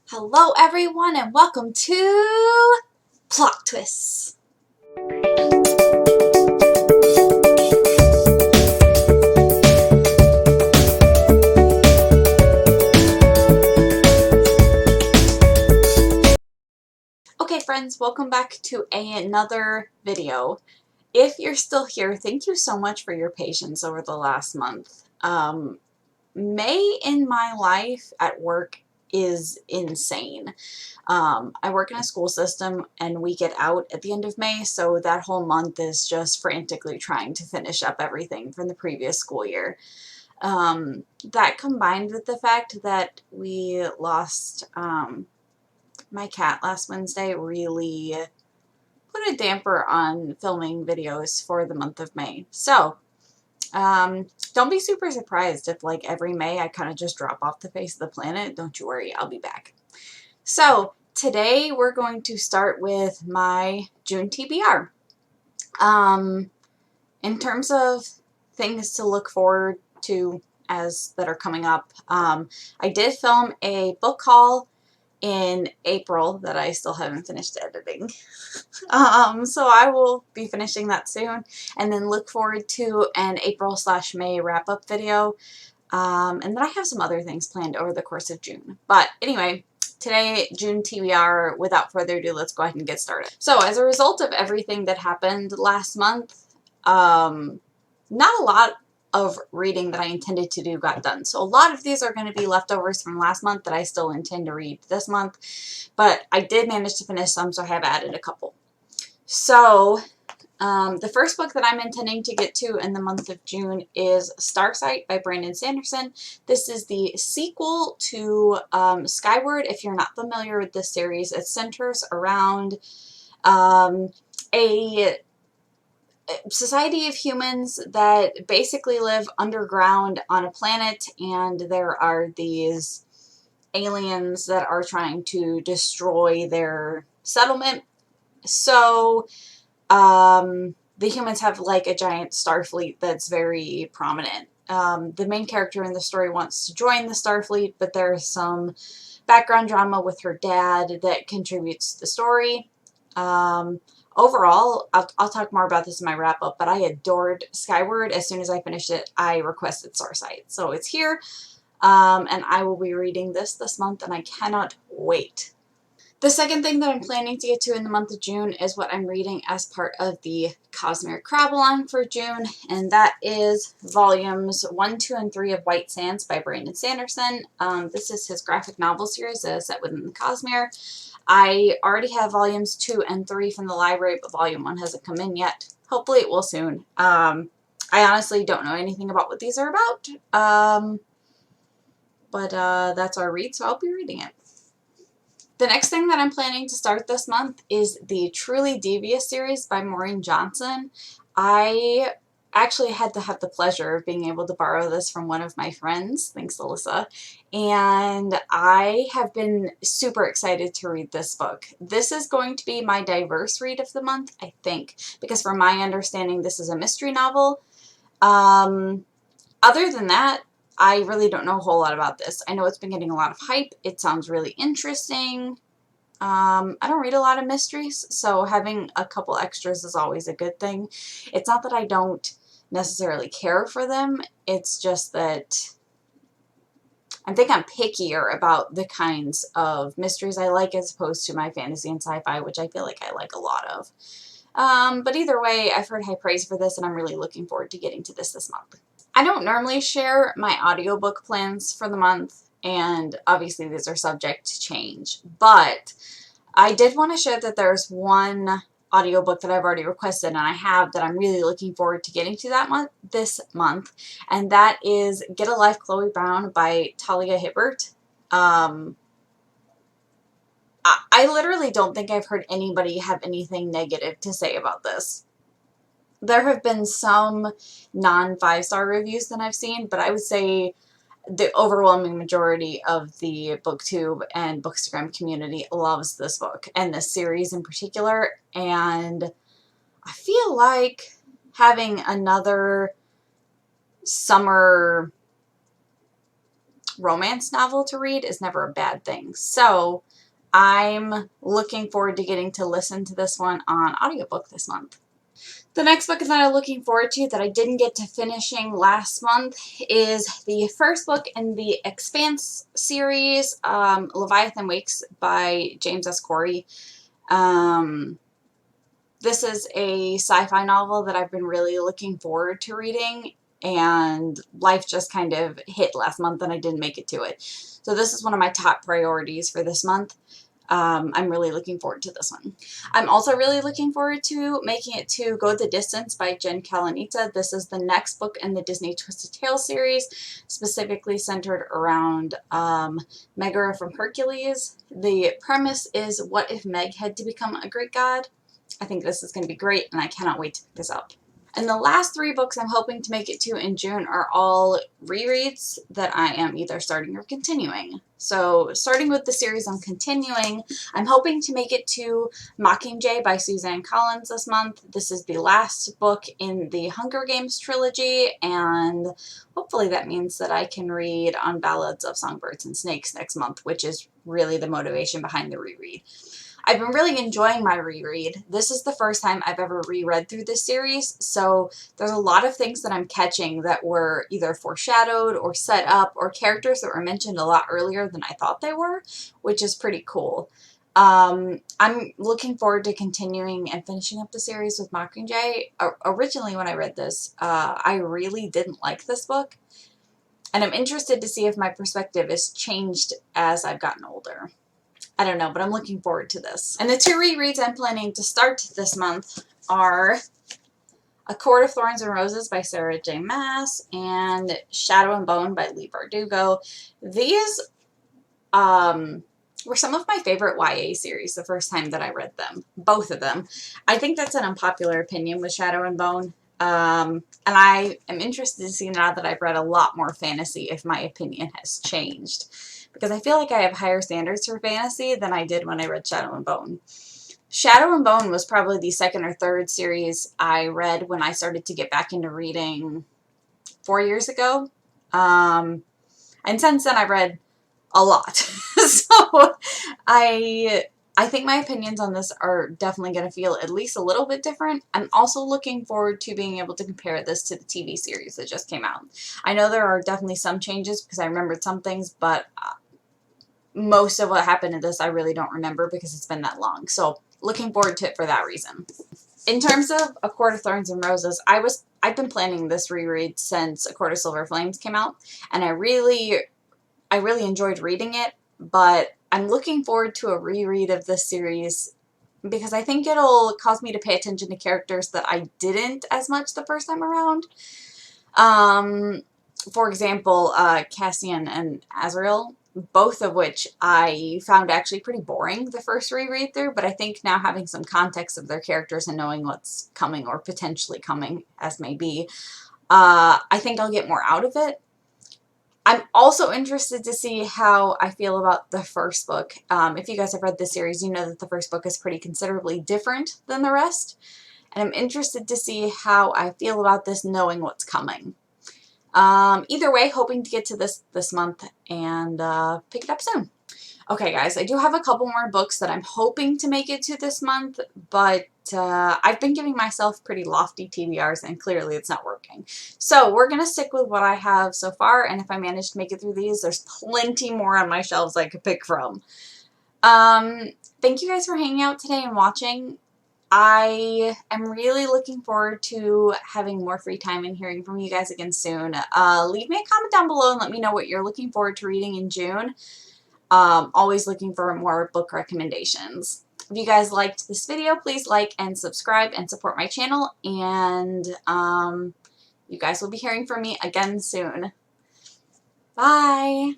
Hello everyone and welcome to Plot Twists. Okay friends, welcome back to another video. If you're still here, thank you so much for your patience over the last month. May in my life at work is insane. I work in a school system and we get out at the end of May, so that whole month is just frantically trying to finish up everything from the previous school year. That combined with the fact that we lost my cat last Wednesday really put a damper on filming videos for the month of May. So don't be super surprised if like every May I kind of just drop off the face of the planet. Don't you worry, I'll be back. So today we're going to start with my June TBR. In terms of things to look forward to as that are coming up, I did film a book haul in April that I still haven't finished editing. So I will be finishing that soon, and then look forward to an April/May wrap-up video. And then I have some other things planned over the course of June. But anyway, today, June TBR, without further ado, let's go ahead and get started. So as a result of everything that happened last month, not a lot of reading that I intended to do got done. So a lot of these are going to be leftovers from last month that I still intend to read this month. But I did manage to finish some, so I have added a couple. So the first book that I'm intending to get to in the month of June is Starsight by Sanderson. This is the sequel to Skyward. If you're not familiar with this series, it centers around a society of humans that basically live underground on a planet, and there are these aliens that are trying to destroy their settlement. So the humans have like a giant Starfleet that's very prominent. The main character in the story wants to join the Starfleet, but there's some background drama with her dad that contributes to the story. Overall, I'll talk more about this in my wrap-up, but I adored Skyward. As soon as I finished it, I requested Starsight. So it's here, and I will be reading this month, and I cannot wait. The second thing that I'm planning to get to in the month of June is what I'm reading as part of the Cosmere Crab-Along for June, and that is volumes 1, 2, and 3 of White Sands by Sanderson. This is his graphic novel series that is set within the Cosmere. I already have volumes 2 and 3 from the library, but volume 1 hasn't come in yet. Hopefully it will soon. I honestly don't know anything about what these are about, but that's our read, so I'll be reading it. The next thing that I'm planning to start this month is the Truly Devious series by Maureen. I actually had to have the pleasure of being able to borrow this from one of my friends, thanks Alyssa, and I have been super excited to read this book. This is going to be my diverse read of the month, I think, because from my understanding this is a mystery novel. Other than that, I really don't know a whole lot about this. I know it's been getting a lot of hype. It sounds really interesting. I don't read a lot of mysteries, so having a couple extras is always a good thing. It's not that I don't necessarily care for them. It's just that I think I'm pickier about the kinds of mysteries I like as opposed to my fantasy and sci-fi, which I feel like I like a lot of. But either way, I've heard high praise for this, and I'm really looking forward to getting to this month. I don't normally share my audiobook plans for the month, and obviously these are subject to change, but I did want to share that there's one audiobook that I've already requested and I have that I'm really looking forward to getting to this month, and that is Get a Life, Chloe Brown by Talia Hibbert. I literally don't think I've heard anybody have anything negative to say about this. There have been some non-5-star reviews that I've seen, but I would say the overwhelming majority of the BookTube and Bookstagram community loves this book and this series in particular, and I feel like having another summer romance novel to read is never a bad thing. So I'm looking forward to getting to listen to this one on audiobook this month. The next book that I'm looking forward to that I didn't get to finishing last month is the first book in the Expanse series, Leviathan Wakes by James S. Corey. This is a sci-fi novel that I've been really looking forward to reading, and life just kind of hit last month and I didn't make it to it. So this is one of my top priorities for this month. I'm really looking forward to this one. I'm also really looking forward to making it to Go the Distance by Calonita. This is the next book in the Disney Twisted Tales series, specifically centered around Megara from Hercules. The premise is, what if Meg had to become a Greek god? I think this is going to be great, and I cannot wait to pick this up. And the last 3 books I'm hoping to make it to in June are all rereads that I am either starting or continuing. So starting with the series I'm continuing, I'm hoping to make it to Mockingjay by Suzanne Collins this month. This is the last book in the Hunger Games trilogy, and hopefully that means that I can read On Ballads of Songbirds and Snakes next month, which is really the motivation behind the reread. I've been really enjoying my reread. This is the first time I've ever reread through this series, so there's a lot of things that I'm catching that were either foreshadowed or set up, or characters that were mentioned a lot earlier than I thought they were, which is pretty cool. I'm looking forward to continuing and finishing up the series with Mockingjay. Originally, when I read this, I really didn't like this book, and I'm interested to see if my perspective has changed as I've gotten older. I don't know, but I'm looking forward to this. And the 2 rereads I'm planning to start this month are A Court of Thorns and Roses by Sarah J. Maas and Shadow and Bone by Leigh Bardugo. These were some of my favorite YA series the first time that I read them. Both of them. I think that's an unpopular opinion with Shadow and Bone. And I am interested to see now that I've read a lot more fantasy if my opinion has changed. Because I feel like I have higher standards for fantasy than I did when I read Shadow and Bone. Shadow and Bone was probably the 2nd or 3rd series I read when I started to get back into reading 4 years ago. And since then I've read a lot. So I think my opinions on this are definitely going to feel at least a little bit different. I'm also looking forward to being able to compare this to the TV series that just came out. I know there are definitely some changes because I remembered some things, but most of what happened in this I really don't remember because it's been that long. So looking forward to it for that reason. In terms of A Court of Thorns and Roses, I've been planning this reread since A Court of Silver Flames came out, and I really enjoyed reading it, but I'm looking forward to a reread of this series because I think it'll cause me to pay attention to characters that I didn't as much the first time around. For example, Cassian and Azrael, both of which I found actually pretty boring the first reread through, but I think now having some context of their characters and knowing what's coming or potentially coming, as may be, I think I'll get more out of it. I'm also interested to see how I feel about the first book. If you guys have read this series, you know that the first book is pretty considerably different than the rest, and I'm interested to see how I feel about this knowing what's coming. Either way, hoping to get to this month and pick it up soon. Okay, guys, I do have a couple more books that I'm hoping to make it to this month, but I've been giving myself pretty lofty TBRs, and clearly it's not working. So we're going to stick with what I have so far, and if I manage to make it through these, there's plenty more on my shelves I could pick from. Thank you guys for hanging out today and watching. I am really looking forward to having more free time and hearing from you guys again soon. Leave me a comment down below and let me know what you're looking forward to reading in June. Always looking for more book recommendations. If you guys liked this video, please like and subscribe and support my channel. And you guys will be hearing from me again soon. Bye!